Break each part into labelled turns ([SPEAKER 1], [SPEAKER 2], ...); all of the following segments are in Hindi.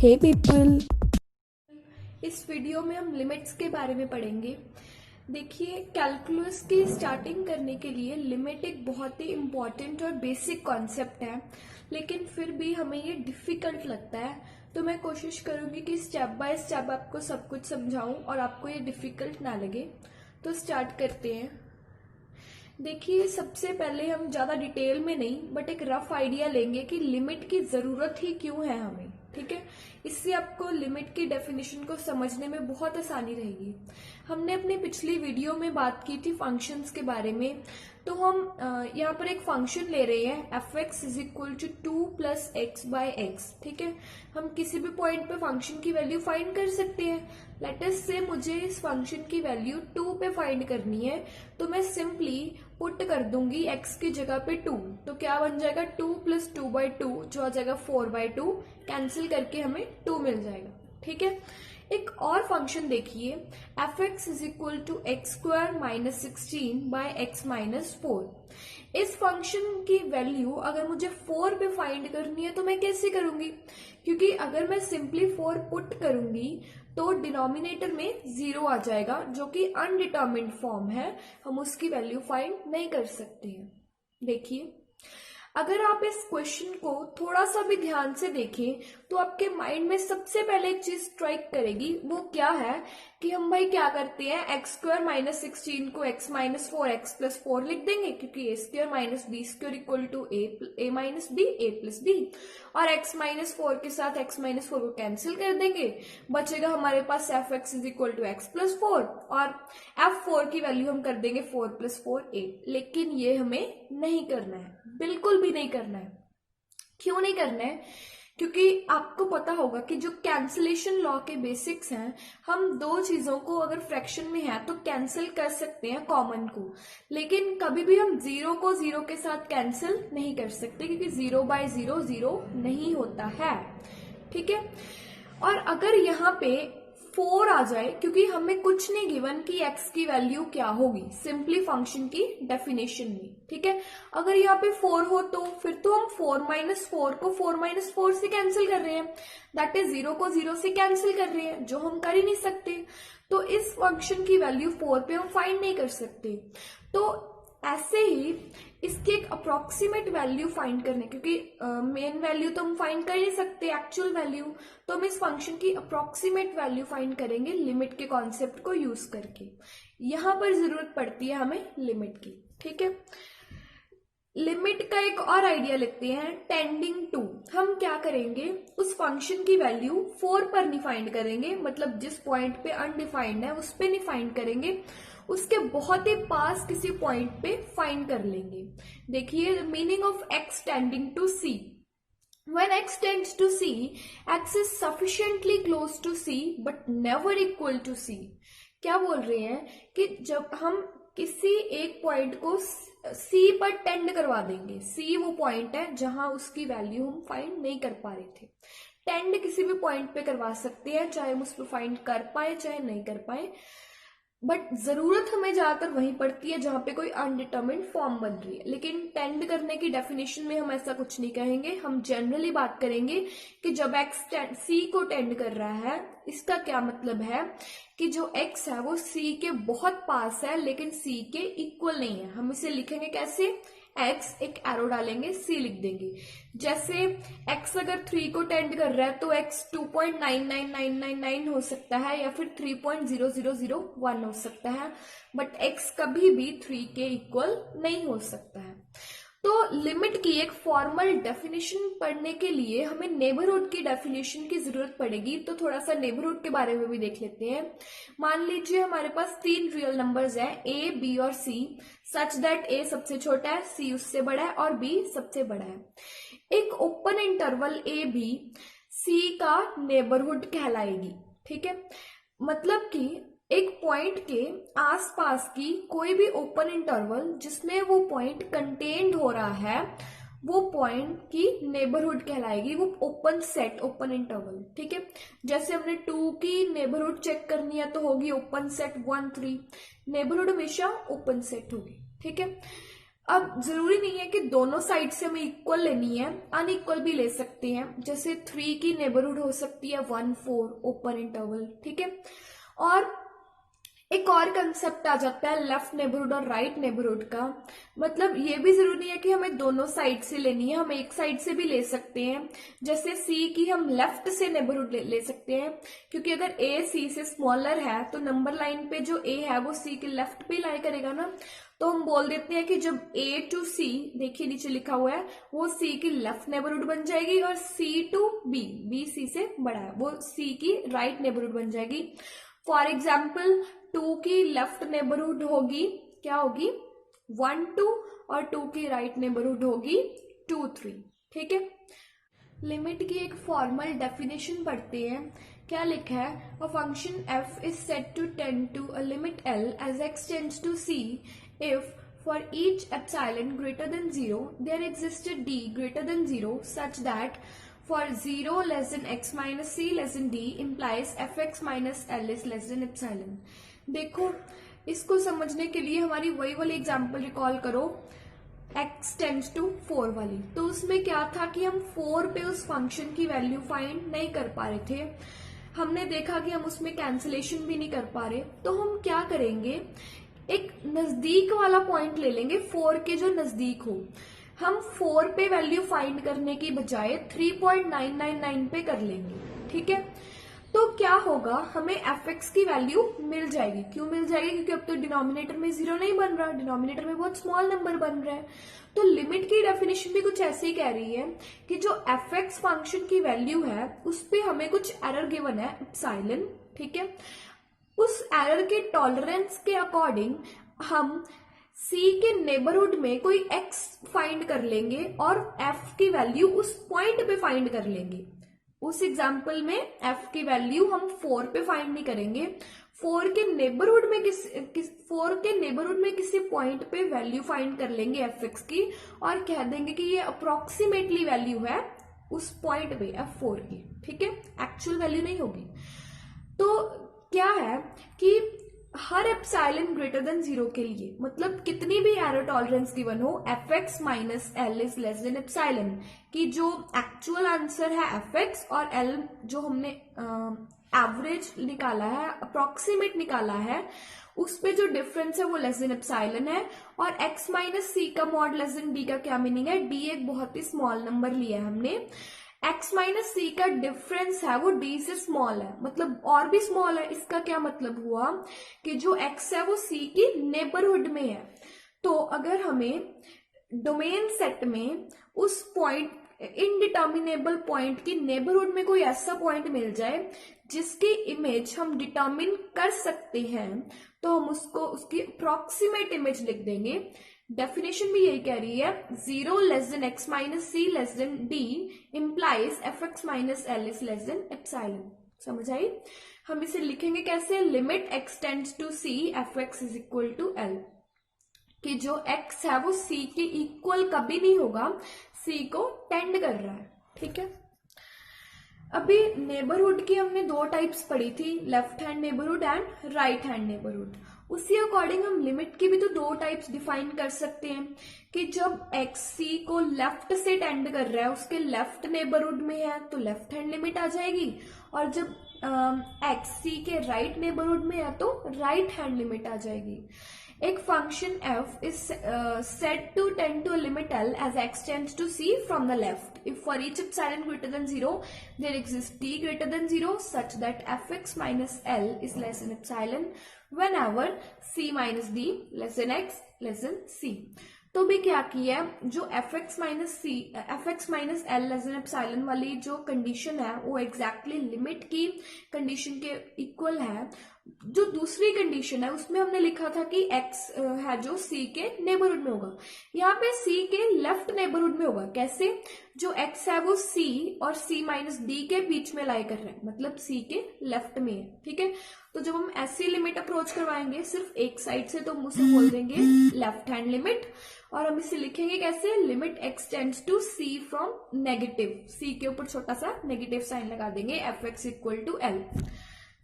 [SPEAKER 1] हे पीपल,
[SPEAKER 2] इस वीडियो में हम लिमिट्स के बारे में पढ़ेंगे। देखिए, कैलकुलस की स्टार्टिंग करने के लिए लिमिट एक बहुत ही इम्पॉर्टेंट और बेसिक कॉन्सेप्ट है, लेकिन फिर भी हमें ये डिफिकल्ट लगता है। तो मैं कोशिश करूंगी कि स्टेप बाय स्टेप आपको सब कुछ समझाऊं और आपको ये डिफिकल्ट ना लगे। तो स्टार्ट करते हैं। देखिए, सबसे पहले हम ज्यादा डिटेल में नहीं बट एक रफ आइडिया लेंगे कि लिमिट की जरूरत ही क्यों है हमें। ठीक है, इससे आपको लिमिट की डेफिनेशन को समझने में बहुत आसानी रहेगी। हमने अपनी पिछली वीडियो में बात की थी फंक्शंस के बारे में। तो हम यहाँ पर एक फंक्शन ले रहे हैं f x is equal to 2 plus x by x. ठीक है, हम किसी भी पॉइंट पे फंक्शन की वैल्यू फाइंड कर सकते हैं। लेट अस से मुझे इस फंक्शन की वैल्यू 2 पे फाइंड करनी है, तो मैं सिंपली पुट कर दूंगी x की जगह पे 2। तो क्या बन जाएगा 2 प्लस 2/2 जो आ जाएगा 4/2। कैंसिल करके हमें 2 मिल जाएगा। ठीक है, एक और फंक्शन देखिए f x is equal to x square minus 16 by x minus 4। इस फंक्शन की वैल्यू अगर मुझे 4 पे फाइंड करनी है तो मैं कैसे करूंगी, क्योंकि अगर मैं सिंपली 4 पुट करूंगी तो डिनोमिनेटर में 0 आ जाएगा जो कि अनडिटर्मिन्ड फॉर्म है, हम उसकी वैल्यू फाइंड नहीं कर सकते हैं। देखिए, अगर आप इस क्वेश्चन को थोड़ा सा भी ध्यान से देखें तो आपके माइंड में सबसे पहले एक चीज स्ट्राइक करेगी, वो क्या है कि हम भाई क्या करते हैं एक्स स्क्वायर माइनस 16 को एक्स माइनस 4 एक्स प्लस 4 लिख देंगे, क्योंकि A square minus B square equal to A minus B A plus B, और एक्स माइनस 4 के साथ एक्स माइनस 4 को कैंसिल कर देंगे। बचेगा हमारे पास F x is equal to X plus 4 और F4 की वैल्यू हम कर देंगे 4 प्लस 4 8। लेकिन ये हमें नहीं करना है, बिल्कुल भी नहीं करना है। क्यों नहीं करना है? क्योंकि आपको पता होगा कि जो कैंसिलेशन लॉ के बेसिक्स हैं, हम दो चीजों को अगर फ्रैक्शन में है तो कैंसिल कर सकते हैं कॉमन को, लेकिन कभी भी हम 0 को 0 के साथ कैंसिल नहीं कर सकते, क्योंकि 0/0 0 नहीं होता है। ठीक है, और अगर यहाँ पे 4 आ जाए, क्योंकि हमें कुछ नहीं गिवन कि x की वैल्यू क्या होगी सिंपली फंक्शन की डेफिनेशन में। ठीक है, अगर यहाँ पे 4 हो तो फिर तो हम 4 - 4 को 4 - 4 से कैंसिल कर रहे हैं, दैट इज 0 को 0 से कैंसिल कर रहे हैं, जो हम कर ही नहीं सकते। तो इस फंक्शन की वैल्यू 4 पे हम फाइंड नहीं कर सकते। तो ऐसे ही इसकी एक अप्रोक्सीमेट वैल्यू फाइंड करने, क्योंकि मेन वैल्यू तो हम फाइंड कर ही सकते हैं एक्चुअल वैल्यू, तो हम इस फंक्शन की अप्रोक्सीमेट वैल्यू फाइंड करेंगे लिमिट के कॉन्सेप्ट को यूज करके। यहां पर जरूरत पड़ती है हमें लिमिट की। ठीक है, लिमिट का एक और आइडिया लेते हैं टेंडिंग टू। हम क्या करेंगे, उस फंक्शन की वैल्यू 4 पर नहीं फाइंड करेंगे, मतलब जिस पॉइंट पे अनडिफाइंड है उस पे नहीं फाइंड करेंगे, उसके बहुत ही पास किसी पॉइंट पे फाइंड कर लेंगे। देखिए, meaning of x tending to c. When x tends to C, x is sufficiently close to C but never equal to C। क्या बोल रहे हैं कि जब हम किसी एक पॉइंट को C पर टेंड करवा देंगे, C वो पॉइंट है जहां उसकी वैल्यू हम फाइंड नहीं कर पा रहे थे। टेंड किसी भी पॉइंट पे करवा सकते हैं, चाहे हम उस पर फाइंड कर पाए चाहे नहीं कर पाए, बट जरूरत हमें ज्यादातर वहीं पड़ती है जहां पे कोई अनडिटर्मिन्ड फॉर्म बन रही है। लेकिन टेंड करने की डेफिनेशन में हम ऐसा कुछ नहीं कहेंगे, हम जनरली बात करेंगे कि जब एक्स सी को टेंड कर रहा है, इसका क्या मतलब है कि जो एक्स है वो सी के बहुत पास है लेकिन सी के इक्वल नहीं है। हम इसे लिखेंगे कैसे, x एक एरो डालेंगे, c लिख देंगे। जैसे x अगर 3 को टेंड कर रहा है तो x 2.99999 हो सकता है या फिर 3.0001 हो सकता है, बट x कभी भी 3 के इक्वल नहीं हो सकता है। तो लिमिट की एक फॉर्मल डेफिनेशन पढ़ने के लिए हमें नेबरहुड की डेफिनेशन की जरूरत पड़ेगी। तो थोड़ा सा नेबरहुड के बारे में भी देख लेते हैं। मान लीजिए हमारे पास 3 रियल नंबर्स हैं a, b और c, सच दैट a सबसे छोटा है, c उससे बड़ा है और b सबसे बड़ा है। एक open interval a b c का नेबरहुड कहलाएगी। ठीक है, मतलब कि एक पॉइंट के आसपास की कोई भी ओपन इंटरवल जिसमें वो पॉइंट कंटेन्ड हो रहा है, वो पॉइंट की नेबरहुड कहलाएगी, वो ओपन सेट, ओपन इंटरवल। ठीक है, जैसे हमने 2 की नेबरहुड चेक करनी है तो होगी ओपन सेट 1 3, नेबरहुड हमेशा ओपन सेट होगी। ठीक है, अब जरूरी नहीं है कि दोनों साइड से हमें इक्वल लेनी है, अनइक्वल भी ले सकते हैं। जैसे 3 की नेबरहुड हो सकती है 1, 4 ओपन इंटरवल, ठीक है। और एक और कंसेप्ट आ जाता है लेफ्ट नेबरहुड और राइट नेबरहुड का। मतलब ये भी जरूरी नहीं है कि हमें दोनों साइड से लेनी है, हम एक साइड से भी ले सकते हैं। जैसे सी की हम लेफ्ट से नेबरहुड ले सकते हैं, क्योंकि अगर ए सी से स्मॉलर है तो नंबर लाइन पे जो ए है वो सी के लेफ्ट पे लाई करेगा ना। तो हम बोल देते हैं कि जब ए टू सी, देखिए नीचे लिखा हुआ है, वो सी की लेफ्ट नेबरहुड बन जाएगी, और सी टू बी, बी सी से बड़ा है, वो सी की राइट नेबरहुड बन जाएगी। फॉर एग्जाम्पल 2 की लेफ्ट नेबरहुड होगी, क्या होगी, 1, 2, और 2 की राइट नेबरहुड होगी 2, 3, ठीक है। लिमिट की एक फॉर्मल डेफिनेशन पढ़ते हैं। क्या लिखा है, a function f is said to tend to a limit l as x tends to c if for each epsilon greater than 0 there exists a d greater than 0 such that for 0 less than x minus c less than d implies fx minus l is less than epsilon। देखो, इसको समझने के लिए हमारी वही वाली एग्जांपल रिकॉल करो, x टेंड्स टू 4 वाली। तो उसमें क्या था कि हम 4 पे उस फंक्शन की वैल्यू फाइंड नहीं कर पा रहे थे। हमने देखा कि हम उसमें कैंसिलेशन भी नहीं कर पा रहे, तो हम क्या करेंगे, एक नजदीक वाला पॉइंट ले लेंगे, 4 के जो नजदीक हो। हम 4 पे वैल्यू फाइंड करने की बजाय 3.999 पे कर लेंगे, ठीक है। तो क्या होगा, हमें fx की वैल्यू मिल जाएगी। क्यों मिल जाएगी, क्योंकि अब तो डिनोमिनेटर में 0 नहीं बन रहा, डिनोमिनेटर में बहुत स्मॉल नंबर बन रहा है। तो लिमिट की डेफिनेशन भी कुछ ऐसे ही कह रही है कि जो fx फंक्शन की वैल्यू है उस पे हमें कुछ एरर गिवन है, एप्सिलॉन, ठीक है। उस एरर के टॉलरेंस के अकॉर्डिंग हम c के नेबरहुड में कोई x फाइंड कर लेंगे और f की वैल्यू उस पॉइंट पे फाइंड कर लेंगे। उस एग्जाम्पल में f की वैल्यू हम 4 पे फाइंड नहीं करेंगे, 4 के नेबरहुड में किसी पॉइंट पे वैल्यू फाइंड कर लेंगे fx की, और कह देंगे कि ये अप्रोक्सीमेटली वैल्यू है उस पॉइंट पे f4 की, ठीक है, एक्चुअल वैल्यू नहीं होगी। तो क्या है कि हर एप्सिलॉन ग्रेटर देन 0 के लिए, मतलब कितनी भी एरर टॉलरेंस गिवन हो, fx minus l is less than epsilon, कि जो एक्चुअल आंसर है fx और l जो हमने एवरेज निकाला है, अप्रोक्सीमेट निकाला है, उस पे जो डिफरेंस है वो लेस देन एप्सिलॉन है। और x माइनस सी का मॉड लेस देन d का क्या मीनिंग है, d एक बहुत ही स्मॉल नंबर लिया है हमने, x माइनस सी का डिफरेंस है वो d से स्मॉल है, मतलब और भी स्मॉल है। इसका क्या मतलब हुआ कि जो x है वो c की नेबरहुड में है। तो अगर हमें डोमेन सेट में उस पॉइंट, इनडिटर्मिनेबल पॉइंट की नेबरहुड में कोई ऐसा पॉइंट मिल जाए जिसकी इमेज हम डिटर्मिन कर सकते हैं, तो हम उसको उसकी अप्रोक्सीमेट इमेज लिख देंगे। डेफिनेशन भी यही कह रही है, 0 less than x minus c less than d implies fx minus l is less than epsilon. समझ आई? हम इसे लिखेंगे कैसे, limit x tends to c fx is equal to l, कि जो x है वो c के इक्वल कभी नहीं होगा, c को टेंड कर रहा है, ठीक है। अभी नेबरहुड की हमने 2 टाइप्स पढ़ी थी, left hand neighbourhood and right hand neighbourhood. उसी अकॉर्डिंग हम लिमिट की भी तो 2 टाइप्स डिफाइन कर सकते हैं, कि जब x c को लेफ्ट से टेंड कर रहा है, उसके लेफ्ट नेबरहुड में है, तो लेफ्ट हैंड लिमिट आ जाएगी, और जब x c के राइट नेबरहुड में है तो राइट हैंड लिमिट आ जाएगी। एक function f is said to tend to a limit l as x tends to c from the left if for each epsilon greater than 0 there exists d greater than 0 such that fx minus l is less than epsilon whenever c minus d less than x less than c। तो भी क्या किया है, जो fx minus l less than epsilon वाली जो कंडीशन है वो एग्जैक्टली लिमिट की कंडीशन के इक्वल है। जो दूसरी कंडीशन है उसमें हमने लिखा था कि x है जो c के नेबरहुड में होगा, यहाँ पे c के लेफ्ट नेबरहुड में होगा। कैसे, जो x है वो c और c माइनस d के बीच में लाई कर रहा है, मतलब c के लेफ्ट में है, ठीक है। तो जब हम ऐसी लिमिट अप्रोच करवाएंगे सिर्फ एक साइड से, तो हम उसे बोल देंगे लेफ्ट हैंड लिमिट, और हम इसे लिखेंगे कैसे, limit x tends to c from negative, c के ऊपर छोटा सा नेगेटिव साइन लगा देंगे, fx equal to l।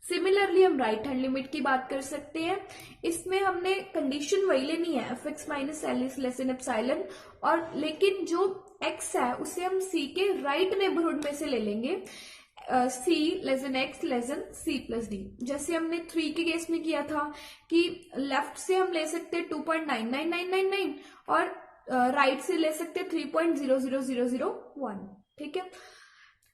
[SPEAKER 2] Similarly हम राइट हैंड लिमिट की बात कर सकते हैं। इसमें हमने कंडीशन वही लेनी है, F x minus L is less than epsilon, और लेकिन जो एक्स है उसे हम सी के राइट नेबरहुड में से ले लेंगे, C less than X less than C plus D. जैसे हमने 3 के केस में किया था कि लेफ्ट से हम ले सकते हैं 2.99999 और राइट से ले सकते हैं 3.00001। ठीक है।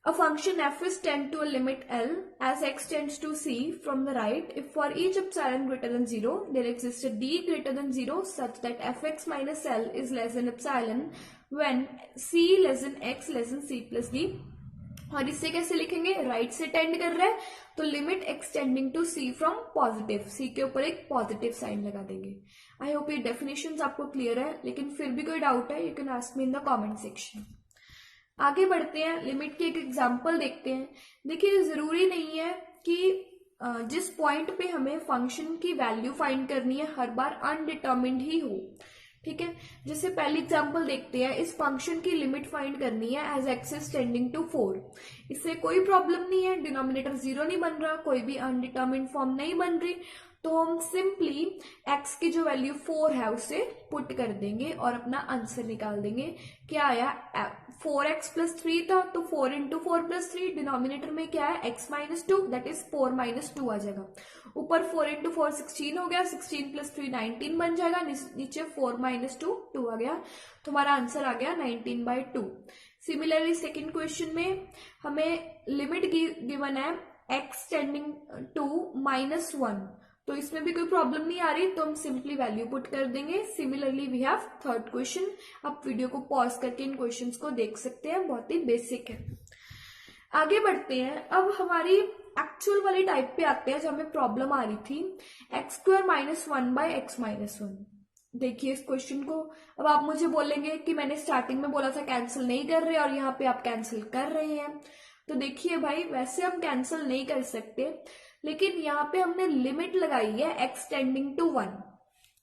[SPEAKER 2] A function f is tend to a limit L as x tends to C from the right if for each epsilon greater than 0 there exists a D greater than 0 such that fx minus L is less than epsilon when C less than x less than C plus D। और इससे कैसे लिखेंगे, राइट से टेंड कर रहा है तो limit extending to C from positive, C के ऊपर एक पॉजिटिव साइन लगा देंगे। आई होप ये डेफिनेशंस आपको क्लियर है, लेकिन फिर भी कोई डाउट है you can ask me in the comment section. आगे बढ़ते हैं, लिमिट की एक एग्जांपल देखते हैं। देखिए जरूरी नहीं है कि जिस पॉइंट पे हमें फंक्शन की वैल्यू फाइंड करनी है हर बार अनडिटर्मिन्ड ही हो। ठीक है, जैसे पहली एग्जांपल देखते हैं, इस फंक्शन की लिमिट फाइंड करनी है as x is tending to 4। इससे कोई प्रॉब्लम नहीं है, डिनोमिनेटर 0 नहीं बन रहा, कोई भी अनडिटर्मिन्ड फॉर्म नहीं बन रही, तो हम सिंपली x की जो वैल्यू 4 है उसे पुट कर देंगे और अपना आंसर निकाल देंगे। क्या आया, 4x प्लस 3 था तो 4 इंटू 4 प्लस 3, डिनोमिनेटर में क्या है x minus 2 that is 4 minus 2 आ जाएगा। ऊपर 4 इंटू 4 16 हो गया, 16 प्लस 3 19 बन जाएगा, नीचे 4 माइनस 2 2 आ गया, तो हमारा आंसर आ गया 19/2। सिमिलरली सेकेंड क्वेश्चन में हमें लिमिट गिवन है x टेंडिंग टू -1, तो इसमें भी कोई प्रॉब्लम नहीं आ रही, तो हम सिंपली वैल्यू पुट कर देंगे। Similarly we have third question. आप वीडियो को पॉज करके इन क्वेश्चंस को देख सकते हैं, बहुत ही बेसिक है। आगे बढ़ते हैं, अब हमारी एक्चुअल वाली टाइप पे आते हैं जो हमें प्रॉब्लम आ रही थी, x² -1 बाय x -1। देखिए इस क्वेश्चन को, अब आप मुझे बोलेंगे कि मैंने स्टार्टिंग में बोला था कैंसिल नहीं कर रहे और यहाँ पे आप कैंसिल कर रहे हैं। तो देखिए भाई, वैसे हम कैंसिल नहीं कर सकते, लेकिन यहाँ पे हमने लिमिट लगाई है x टेंडिंग टू 1।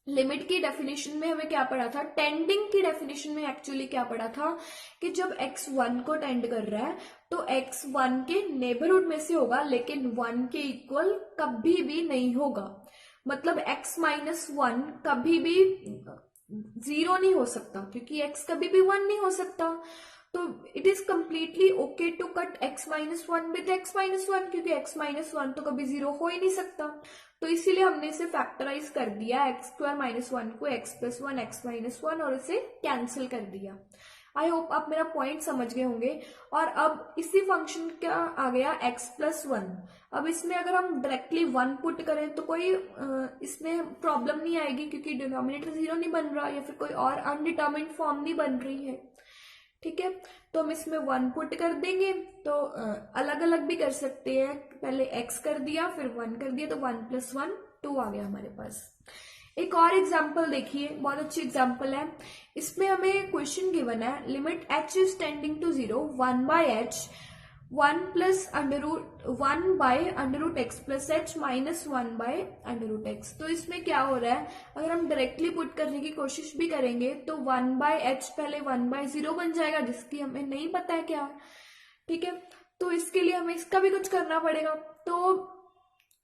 [SPEAKER 2] लिमिट की डेफिनेशन में हमें क्या पढ़ा था, टेंडिंग की डेफिनेशन में एक्चुअली क्या पढ़ा था कि जब x 1 को टेंड कर रहा है तो x 1 के नेबरहुड में से होगा, लेकिन 1 के इक्वल कभी भी नहीं होगा। मतलब x -1 कभी भी 0 नहीं हो सकता, क्योंकि x कभी भी 1 नहीं हो सकता। तो it is completely okay to cut x -1 with x -1, क्योंकि x -1 तो कभी 0 हो ही नहीं सकता। तो इसीलिए हमने इसे फैक्टराइज कर दिया, x² -1 को x + 1 x -1, और इसे कैंसिल कर दिया। आई होप आप मेरा पॉइंट समझ गए होंगे। और अब इसी फंक्शन का आ गया x + 1। अब इसमें अगर हम डायरेक्टली 1 पुट करें तो कोई इसमें प्रॉब्लम नहीं आएगी, क्योंकि डिनोमिनेटर 0 नहीं बन रहा या फिर कोई और अनडिटर्मिन्ड फॉर्म नहीं बन रही है। ठीक है, तो हम इसमें 1 पुट कर देंगे। तो अलग अलग भी कर सकते हैं, पहले x कर दिया फिर 1 कर दिया, तो 1 + 1 2 आ गया हमारे पास। एक और एग्जांपल देखिए, बहुत अच्छी एग्जांपल है। इसमें हमें क्वेश्चन गिवन है, limit h is tending to 0 1/h 1 by √x plus h minus 1/√x। तो इसमें क्या हो रहा है, अगर हम डायरेक्टली पुट करने की कोशिश भी करेंगे तो 1/h पहले 1/0 बन जाएगा, जिसकी हमें नहीं पता है क्या। ठीक है, तो इसके लिए हमें इसका भी कुछ करना पड़ेगा। तो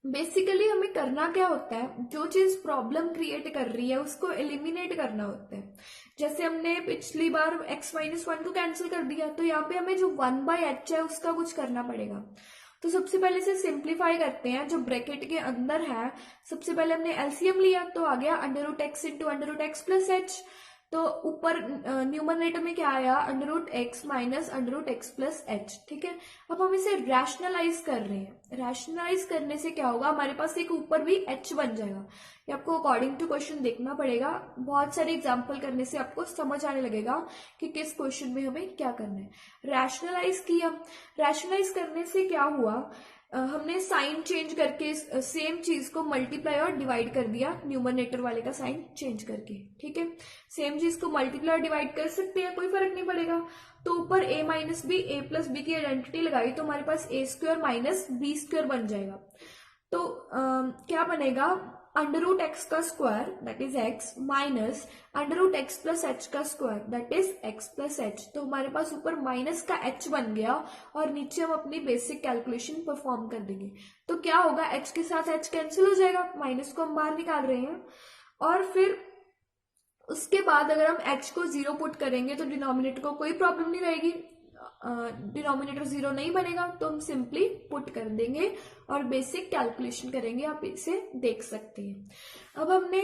[SPEAKER 2] बेसिकली हमें करना क्या होता है, जो चीज प्रॉब्लम क्रिएट कर रही है उसको एलिमिनेट करना होता है। जैसे हमने पिछली बार x -1 को कैंसिल कर दिया, तो यहाँ पे हमें जो 1/h है उसका कुछ करना पड़ेगा। तो सबसे पहले से सिंप्लीफाई करते हैं, जो ब्रैकेट के अंदर है सबसे पहले हमने एलसीएम लिया, तो आ गया √x × √x + h। तो ऊपर न्यूमरेटर में क्या आया, √x माइनस √x + h। ठीक है, अब हम इसे रैशनलाइज कर रहे हैं। रैशनलाइज करने से क्या होगा, हमारे पास एक ऊपर भी h बन जाएगा। ये आपको अकॉर्डिंग टू क्वेश्चन देखना पड़ेगा, बहुत सारे एग्जांपल करने से आपको समझ आने लगेगा कि किस क्वेश्चन में हमें क्या करना है। रैशनलाइज किया, रैशनलाइज करने से क्या हुआ, हमने साइन चेंज करके सेम चीज को मल्टीप्लाई और डिवाइड कर दिया, न्यूमरेटर वाले का साइन चेंज करके। ठीक है, सेम चीज को मल्टीप्लाई और डिवाइड कर सकते हैं, कोई फर्क नहीं पड़ेगा। तो ऊपर a - b a + b की आइडेंटिटी लगाई, तो हमारे पास a² - b² बन जाएगा। तो क्या बनेगा, अंडर रूट एक्स का square that is X minus under root X plus H का square that is X plus H. तो हमारे पास ऊपर माइनस का एच बन गया और नीचे हम अपनी बेसिक कैलकुलेशन परफॉर्म कर देंगे। तो क्या होगा, एच के साथ एच कैंसिल हो जाएगा, माइनस को हम बाहर निकाल रहे हैं। और फिर उसके बाद अगर हम एच को 0 पुट करेंगे तो डिनोमिनेटर को कोई प्रॉब्लम नहीं रहेगी, डिनोमिनेटर 0 नहीं बनेगा, तो हम सिंपली पुट कर देंगे और बेसिक कैलकुलेशन करेंगे। आप इसे देख सकते हैं। अब हमने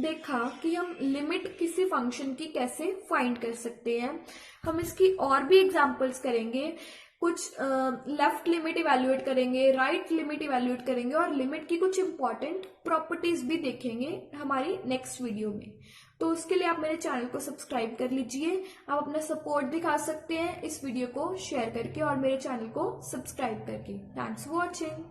[SPEAKER 2] देखा कि हम लिमिट किसी फंक्शन की कैसे फाइंड कर सकते हैं। हम इसकी और भी एग्जांपल्स करेंगे, कुछ लेफ्ट लिमिट इवेल्युएट करेंगे, राइट लिमिट इवेल्युएट करेंगे और लिमिट की कुछ इंपॉर्टेंट प्रॉपर्टीज भी देखेंगे हमारी नेक्स्ट वीडियो में। तो उसके लिए आप मेरे चैनल को सब्सक्राइब कर लीजिए। आप अपना सपोर्ट दिखा सकते हैं इस वीडियो को शेयर करके और मेरे चैनल को सब्सक्राइब करके। Thanks for watching.